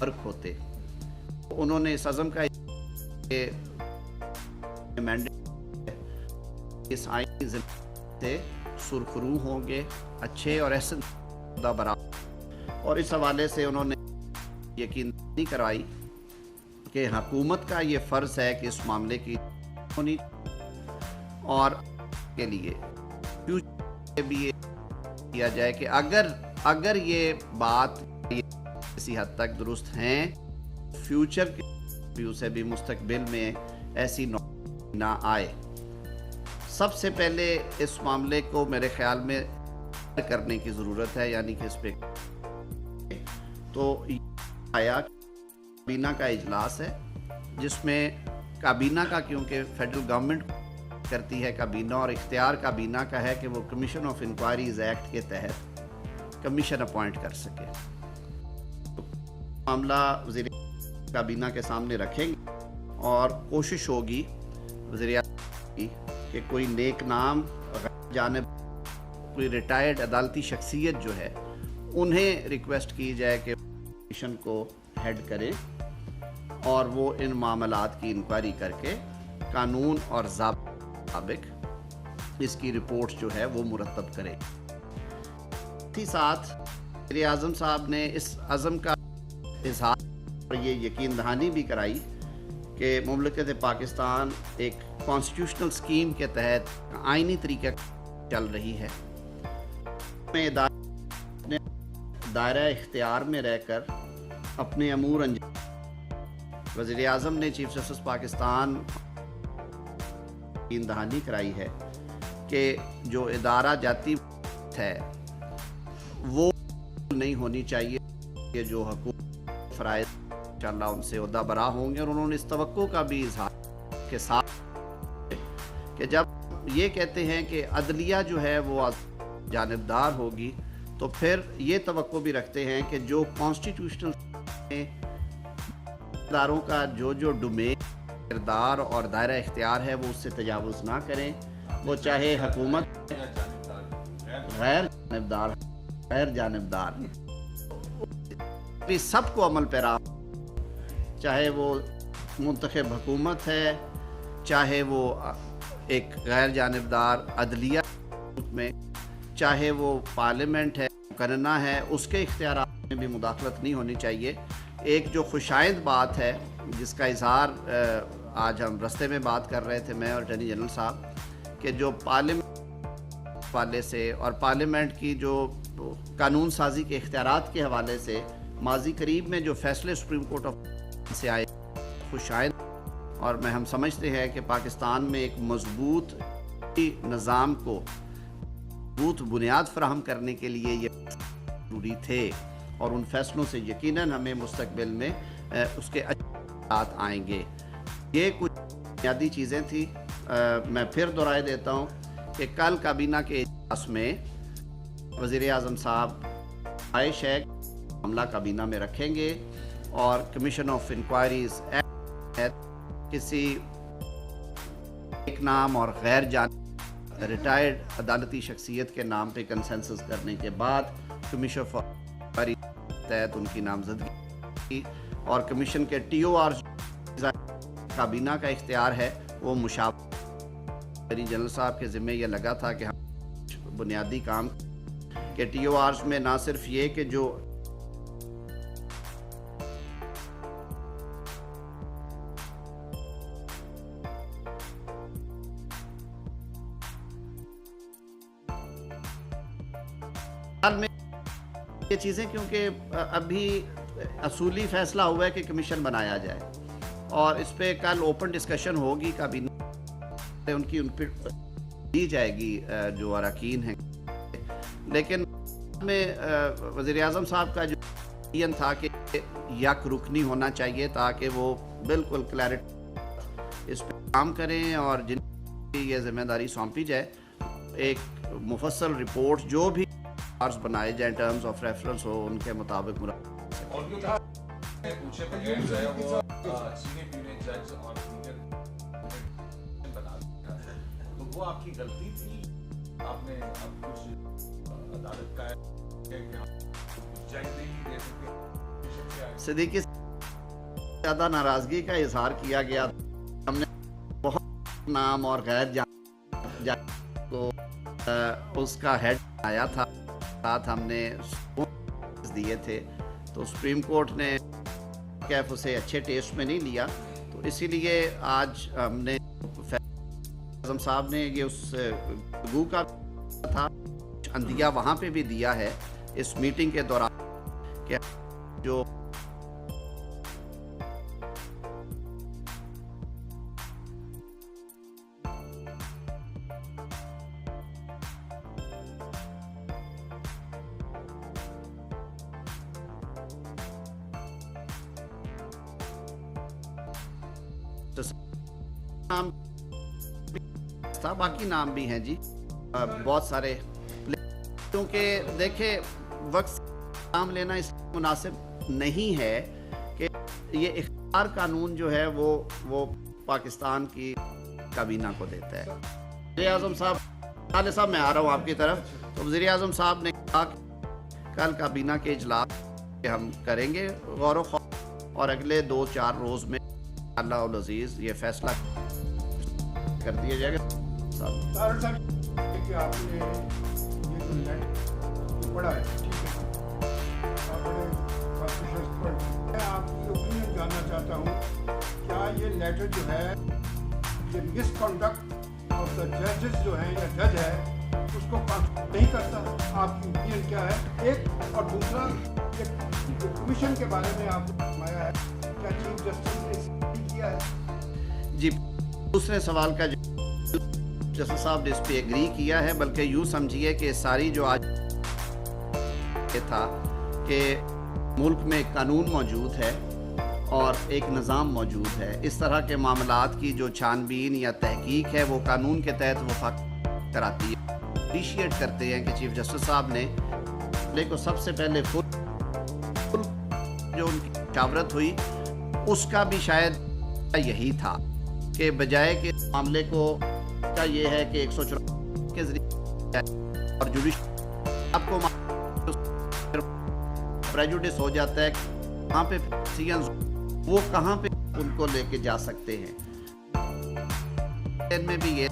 فرق ہوتے. انہوں نے اس عزم کا مینڈیٹ اس آئینی ذمہ سے سرخرو ہوں گے، اچھے اور احسن برابر. اور اس حوالے سے انہوں نے یقین نہیں کروائی کہ حکومت کا یہ فرض ہے کہ اس معاملے کی ہونی اور کے لیے بھی یہ کیا جائے کہ اگر یہ بات کسی حد تک درست ہیں، فیوچر کے ویو سے بھی مستقبل میں ایسی نہ آئے. سب سے پہلے اس معاملے کو میرے خیال میں کرنے کی ضرورت ہے، یعنی کہ اس پہ تو آیا کابینہ کا اجلاس ہے جس میں کابینہ کا، کیونکہ فیڈرل گورنمنٹ کرتی ہے کابینہ، اور اختیار کابینہ کا ہے کہ وہ کمیشن آف انکوائریز ایکٹ کے تحت کمیشن اپوائنٹ کر سکے. معاملہ وزیر کابینہ کے سامنے رکھیں گے اور کوشش ہوگی وزیر اعظم کی کہ کوئی نیک نام جانب کوئی ریٹائرڈ عدالتی شخصیت جو ہے انہیں ریکویسٹ کی جائے کہ کمیشن کو ہیڈ کرے اور وہ ان معاملات کی انکوائری کر کے قانون اور ضابطے کے مطابق اس کی رپورٹ جو ہے وہ مرتب کرے. اسی ساتھ وزیر اعظم صاحب نے اس عزم کا اظہار اور یہ یقین دہانی بھی کرائی کہ مملکت پاکستان ایک کانسٹیٹیوشنل سکیم کے تحت آئینی طریقہ چل رہی ہے. میں دائرہ اختیار میں رہ کر اپنے امور انجام. وزیر اعظم نے چیف جسٹس پاکستان یقین دہانی کرائی ہے کہ جو ادارہ جاتی ہے وہ نہیں ہونی چاہیے کہ جو حقوق فرائض انشاءاللہ ان سے عہدہ برا ہوں گے. اور انہوں نے اس توقع کا بھی اظہار کے ساتھ کہ جب یہ کہتے ہیں کہ عدلیہ جو ہے وہ جانبدار ہوگی تو پھر یہ توقع بھی رکھتے ہیں کہ جو کانسٹیٹیوشنل اداروں کا جو ڈومین کردار اور دائرہ اختیار ہے وہ اس سے تجاوز نہ کریں، وہ چاہے حکومت غیر جانبدار سب کو عمل پیرا، چاہے وہ منتخب حکومت ہے، چاہے وہ ایک غیر جانبدار عدلیہ میں، چاہے وہ پارلیمنٹ ہے، مقننہ ہے، اس کے اختیارات میں بھی مداخلت نہیں ہونی چاہیے. ایک جو خوشائند بات ہے جس کا اظہار آج ہم رستے میں بات کر رہے تھے میں اور اٹارنی جنرل صاحب، کہ جو پارلیمنٹ حوالے سے اور پارلیمنٹ کی جو قانون سازی کے اختیارات کے حوالے سے ماضی قریب میں جو فیصلے سپریم کورٹ آف سے آئے خوشائند، اور ہم سمجھتے ہیں کہ پاکستان میں ایک مضبوط نظام کو مضبوط بنیاد فراہم کرنے کے لیے یہ ضروری تھے، اور ان فیصلوں سے یقیناً ہمیں مستقبل میں اس کے اثرات آئیں گے. یہ کچھ بنیادی چیزیں تھیں. میں پھر دہرائے دیتا ہوں کہ کل کابینہ کے اجلاس میں وزیر اعظم صاحب خواہش ہے معاملہ کابینہ میں رکھیں گے اور کمیشن آف انکوائریز ایکٹ کسی ایک نام اور غیر جانب ریٹائرڈ عدالتی شخصیت کے نام پہ کنسنسس کرنے کے بعد کمیشن آف انکوائری تحت ان کی نامزدگی اور کمیشن کے ٹی او آر کابینہ کا اختیار ہے وہ مشاورت. جنرل صاحب کے ذمہ یہ لگا تھا کہ ہم بنیادی کام کہ ٹی او آرز میں نہ صرف یہ کہ جو میں یہ چیزیں، کیونکہ ابھی اصولی فیصلہ ہوا ہے کہ کمیشن بنایا جائے اور اس پہ کل اوپن ڈسکشن ہوگی کابینہ ان پہ دی جائے گی جو اراکین ہیں. لیکن میں وزیر اعظم صاحب کا جو این تھا کہ یک رکنی ہونا چاہیے تاکہ وہ بالکل کلیئرٹی اس پہ کام کریں اور جن کی یہ ذمہ داری سونپی جائے ایک مفصل رپورٹ جو بھی بنائے جائیں ٹرمز آف ریفرنس ہو ان کے مطابق وہ آپ کی غلطی تھی، آپ نے اب کچھ عدالت کا ہے کہ ہم جج نہیں دے سکتے. صدیقی زیادہ ناراضگی کا اظہار کیا گیا. ہم نے بہت نام اور غیر جان کو اس کا ہیڈ آیا تھا, ساتھ ہم نے دیے تھے, تو سپریم کورٹ نے کیف اسے اچھے ٹیسٹ میں نہیں لیا. تو اسی لیے آج ہم نے اعظم صاحب نے یہ اس گفتگو کا تھا اندیا وہاں پہ بھی دیا ہے اس میٹنگ کے دوران کہ جو نام تھا, باقی نام بھی ہیں جی بہت سارے, کیونکہ دیکھیں وقت نام لینا اس مناسب نہیں ہے کہ یہ اختیار قانون جو ہے وہ پاکستان کی کابینہ کو دیتا ہے. وزیر اعظم صاحب میں آ رہا ہوں آپ کی طرف. تو وزیر اعظم صاحب نے کہا کہ کل کابینہ کے اجلاس ہم کریں گے غور و خوض, اور اگلے 2-4 روز میں اللہ العزیز یہ فیصلہ کر دیا جائے گا. کہ آپ نے یہ جو لیٹر پڑھا ہے, ٹھیک ہے, میں آپ کی اوپینین جاننا چاہتا ہوں, کیا یہ لیٹر جو ہے یہ مس کنڈکٹ آف دا ججز جو ہیں یا جج ہے اس کو نہیں کرتا؟ آپ کی اوپینین کیا ہے؟ ایک, اور دوسرا یہ کمیشن کے بارے میں آپ نے فرمایا ہے, کیا چیف جسٹس نے کیا ہے؟ جی, دوسرے سوال کا جسٹس صاحب نے اس پہ ایگری کیا ہے, بلکہ یوں سمجھیے کہ ساری جو آج یہ تھا کہ ملک میں ایک قانون موجود ہے اور ایک نظام موجود ہے. اس طرح کے معاملات کی جو چھان بین یا تحقیق ہے وہ قانون کے تحت وفاق کراتی ہے. اپریشیٹ کرتے ہیں کہ چیف جسٹس صاحب نے معاملے کو سب سے پہلے جو ان کی مشاورت ہوئی اس کا بھی شاید یہی تھا کہ بجائے کہ معاملے کو کا یہ ہے کہ 184 کے ذریعے اور جوڈیشل آپ کو پریجوڈس ہو جاتا ہے کہاں پہ وہ کہاں پہ ان کو لے کے جا سکتے ہیں. میں بھی یہ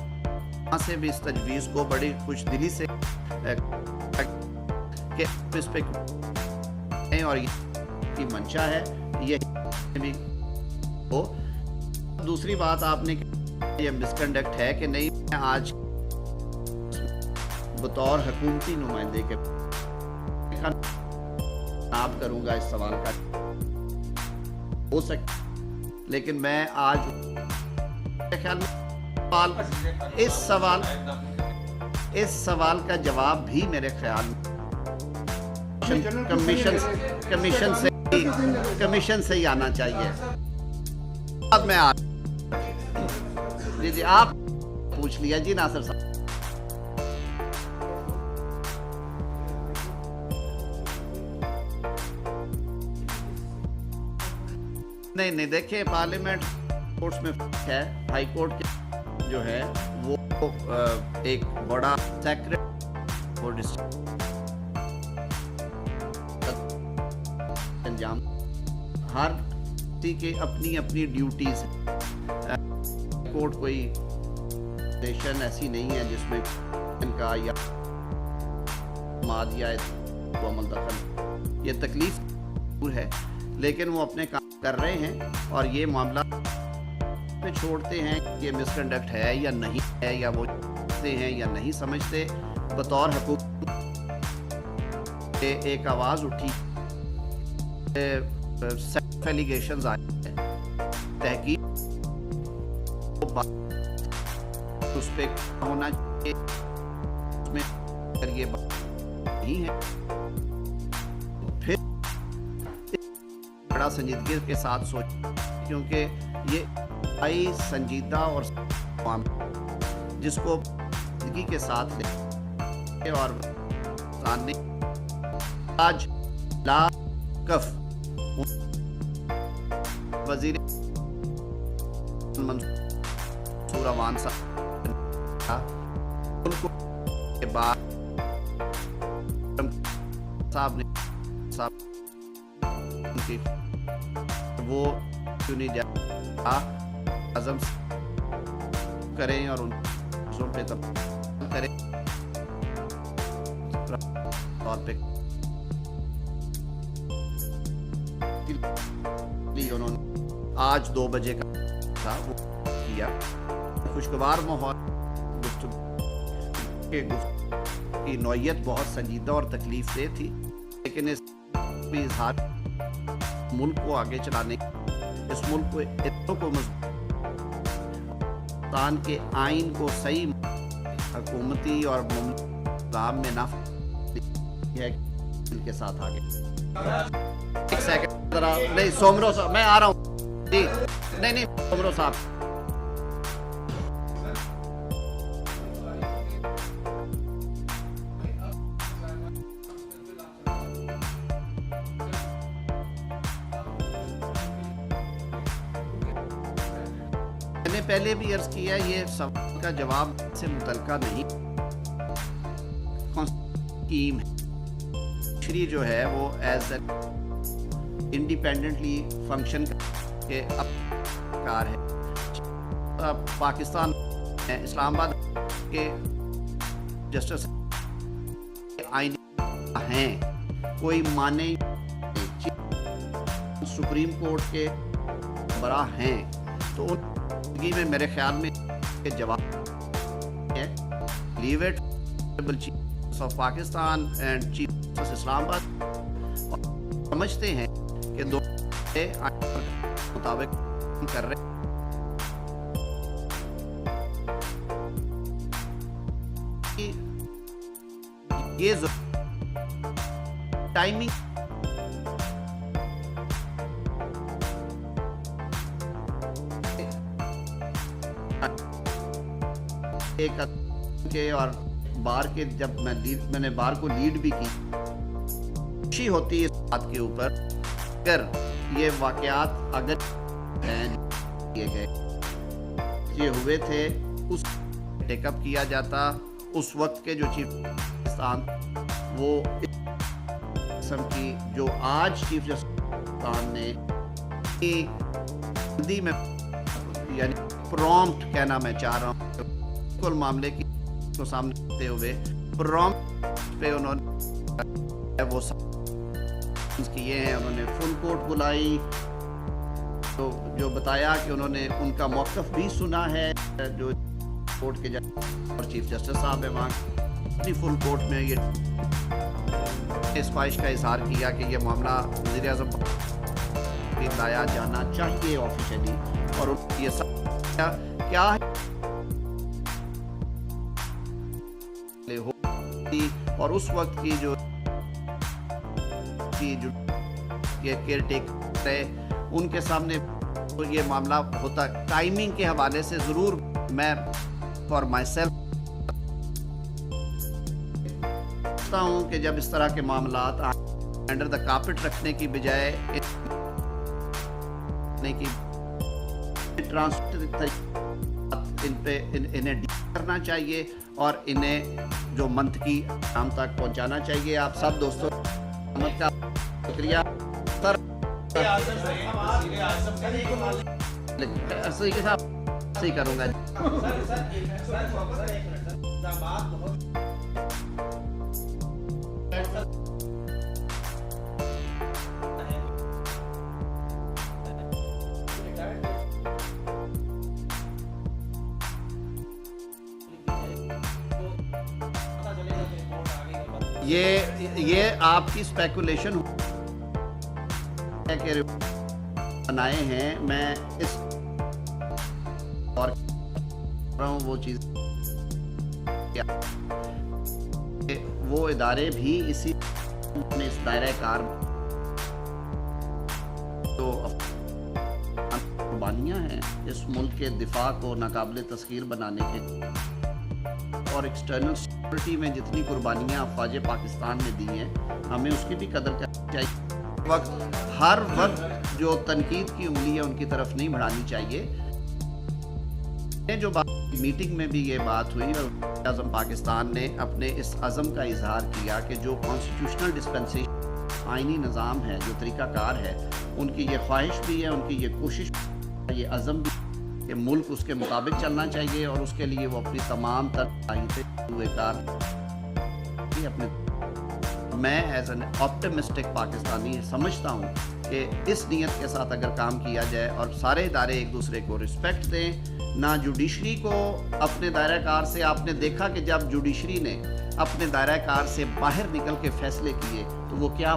وہاں سے بھی اس تجویز کو بڑی خوش دلی سے کہ اس پہ اور یہ کی منشا ہے یہ بھی ہو. دوسری بات آپ نے یہ مسکنڈکٹ ہے کہ نہیں, میں آج بطور حکومتی نمائندے کے آپ کروں گا اس سوال کا ہو سکتا, لیکن میں آج خیال میں اس سوال کا جواب بھی میرے خیال میں کمیشن سے ہی آنا چاہیے. اب میں جی آپ پوچھ لیا جی ناصر صاحب. نہیں دیکھیں پارلیمنٹ کورٹس میں ہے, ہائی کورٹ کے جو ہے وہ ایک بڑا سیکرٹ انجام, ہر کسی کی اپنی ڈیوٹیز ہیں. کورٹ کوئی اسٹیشن ایسی نہیں ہے جس میں ان کا یا مادیا عمل دخل, یہ تکلیف ہے, لیکن وہ اپنے کام کر رہے ہیں اور یہ معاملہ پہ چھوڑتے ہیں کہ یہ مسکنڈکٹ ہے یا نہیں ہے, یا وہ سمجھتے ہیں یا نہیں سمجھتے. بطور حکومت ایک آواز اٹھی, سیلف ایلیگیشنز آئے ہیں, تحقیق اس پہ ہونا چاہیے, اس میں یہ بات نہیں ہے. پھر بڑا سنجیدگی کے ساتھ سوچ, کیونکہ یہ آئی سنجیدہ اور جس کو سنجیدگی کے ساتھ لے اور آج لاکف وزیر منصور عوان صاحب کے بعد صاحب نے وہ چنی جائے اعظم کریں اور ان چیزوں پہ تبدیل کریں طور پہ انہوں نے آج 2 بجے کا تھا وہ کیا خوشگوار ماحول کی نوعیت بہت سنجیدہ اور تکلیف دہ تھی لیکن اس بھی اظہار ملک کو آگے چلانے اس ملک کو اتنوں کو پاکستان کے آئین کو صحیح حکومتی اور نظام میں نافذ ہے ان کے ساتھ آگے ایک سیکنڈ ذرا نہیں سومرو صاحب میں آ رہا ہوں جی نہیں سومرو صاحب میں نے پہلے بھی عرض کیا یہ سوال کا جواب سے متعلقہ نہیں اسکیم شری جو ہے وہ ایز اے انڈیپینڈنٹلی فنکشن کے کار ہے پاکستان اسلام آباد کے جسٹس آئین ہیں کوئی مانے سپریم کورٹ کے براہ ہیں تو ان میں میرے خیال میں جواب ہے leave it chief of Pakistan and chief Islamabad سمجھتے ہیں کہ دو مطابق کر رہے یہ ٹائمنگ کے اور بار کے جب میں نے بار کو لیڈ بھی کی خوشی ہوتی ہے اس بات کے اوپر اگر یہ واقعات اگر کیے گئے یہ ہوئے تھے اس ٹیک اپ کیا جاتا اس وقت کے جو چیف پاکستان وہ قسم کی جو آج چیف جسٹس پاکستان نے ہندی میں یعنی پرومپٹ کہنا میں چاہ رہا ہوں کل معاملے کی کو سامنے رکھتے ہوئے پرومپٹ پہ انہوں نے وہ کیے ہیں انہوں نے فل کورٹ بلائی تو جو بتایا کہ انہوں نے ان کا موقف بھی سنا ہے جو کورٹ کے جج اور چیف جسٹس صاحب ہیں وہاں اپنی فل کورٹ میں یہ اس خواہش کا اظہار کیا کہ یہ معاملہ وزیر اعظم کو لایا جانا چاہیے آفیشلی اور یہ سب کیا ہے اور اس وقت کی جو یہ کیئر ٹیکر ہے ان کے سامنے یہ معاملہ ہوتا ٹائمنگ کے حوالے سے ضرور میں فار مائی سیلف سمجھتا ہوں کہ جب اس طرح کے معاملات انڈر دا کارپٹ رکھنے کی بجائے ان پہ انہیں ڈیل کرنا چاہیے اور انہیں جو منطقی عام تک پہنچانا چاہیے آپ سب دوستوں کا شکریہ سر کے ساتھ صحیح کروں گا یہ آپ کی اسپیکولیشن بنائے ہیں میں اس اور وہ چیز وہ ادارے بھی اسی اس دائرہ کار تو قربانیاں ہیں اس ملک کے دفاع کو ناقابل تسخیر بنانے کے اور ایکسٹرنل سیکورٹی میں جتنی قربانیاں افواج پاکستان نے دی ہیں ہمیں اس کی بھی قدر کرنی چاہیے ہر وقت جو تنقید کی انگلی ہے ان کی طرف نہیں بڑھانی چاہیے جو بات میٹنگ میں بھی یہ بات ہوئی اور اعظم پاکستان نے اپنے اس عزم کا اظہار کیا کہ جو کانسٹیٹیوشنل ڈسپنسیشن آئینی نظام ہے، جو طریقہ کار ہے، ان کی یہ خواہش بھی ہے، ان کی یہ کوشش، یہ عزم بھی کہ ملک اس کے مطابق چلنا چاہیے، اور اس کے لیے وہ اپنی تمام تر صلاحیتیں ہوئے کار اپنے. میں ایز این آپٹمسٹک پاکستانی سمجھتا ہوں کہ اس نیت کے ساتھ اگر کام کیا جائے اور سارے ادارے ایک دوسرے کو رسپیکٹ دیں، نہ جوڈیشری کو اپنے دائرہ کار سے. آپ نے دیکھا کہ جب جوڈیشری نے اپنے دائرہ کار سے باہر نکل کے فیصلے کیے تو وہ کیا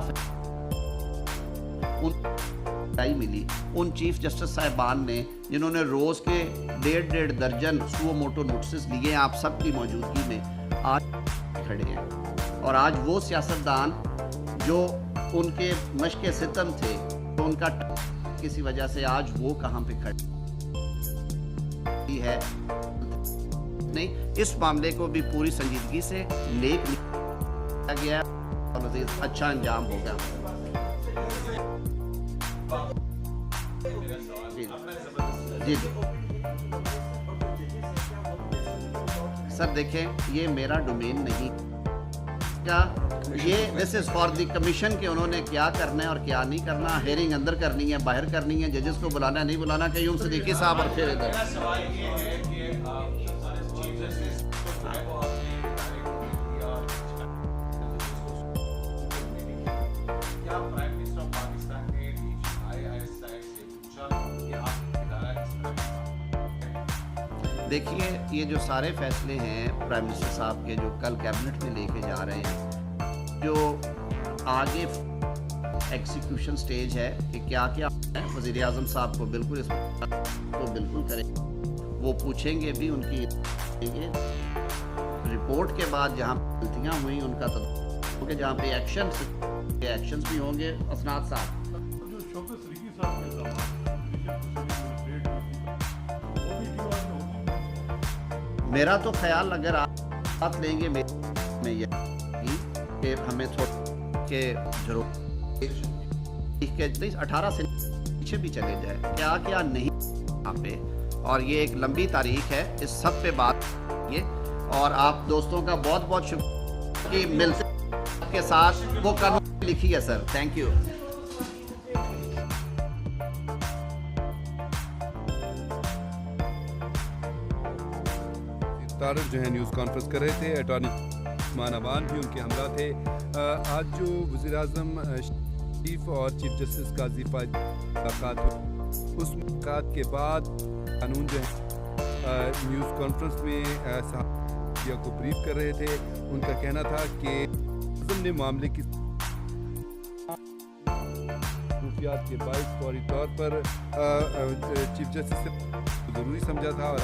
ملی ان چیف جسٹس صاحبان نے، جنہوں نے روز کے 1.5 درجن سو موٹو نوٹسز لیے آپ سب کی موجودگی میں، آج کھڑے ہیں. اور آج وہ سیاستدان جو ان کے مشق ستم تھے، تو ان کا کسی وجہ سے آج وہ کہاں پہ کھڑے ہے نہیں. اس معاملے کو بھی پوری سنجیدگی سے نیک لکھا گیا اور عزیز اچھا انجام ہوگا. جی سر دیکھیں، یہ میرا ڈومین نہیں کیا، یہ دس از فار دی کمیشن کہ انہوں نے کیا کرنا ہے اور کیا نہیں کرنا. ہیئرنگ اندر کرنی ہے، باہر کرنی ہے، ججز کو بلانا ہے نہیں بلانا. کہ یوں صدیقی صاحب اور پھر ادھر دیکھیے، یہ جو سارے فیصلے ہیں پرائم منسٹر صاحب کے جو کل کیبنٹ میں لے کے جا رہے ہیں، جو آگے ایکسیکیوشن سٹیج ہے کہ کیا کیا ہے، وزیر اعظم صاحب کو بالکل اس کو بالکل کریں. وہ پوچھیں گے بھی، ان کی رپورٹ کے بعد جہاں غلطیاں ہوئیں ان کا کہ جہاں پہ ایکشنز بھی ہوں گے. اسناد صاحب میرا تو خیال اگر آپ لیں گے میں یہ کہ ہمیں تھوڑا کہ ضرورت 18 سے پیچھے بھی چلے جائے کیا کیا نہیں یہاں پہ. اور یہ ایک لمبی تاریخ ہے، اس سب پہ بات یہ. اور آپ دوستوں کا بہت بہت شکریہ کہ ملتے کے ساتھ وہ قانون لکھی ہے سر. Thank you. طارق جو ہے نیوز کانفرنس کر رہے تھے، اٹارنی عثمان امان بھی ان کے ہمراہ تھے. آج جو وزیر اعظم چیف اور چیف جسٹس قاضی فائد ملاقات ہوئی، اس ملاقات کے بعد قانون جو ہے نیوز کانفرنس میں صحافیوں کو بریف کر رہے تھے. ان کا کہنا تھا کہ اعظم نے معاملے کی خصوصیات کے باعث فوری طور پر چیف جسٹس سے ضروری سمجھا تھا اور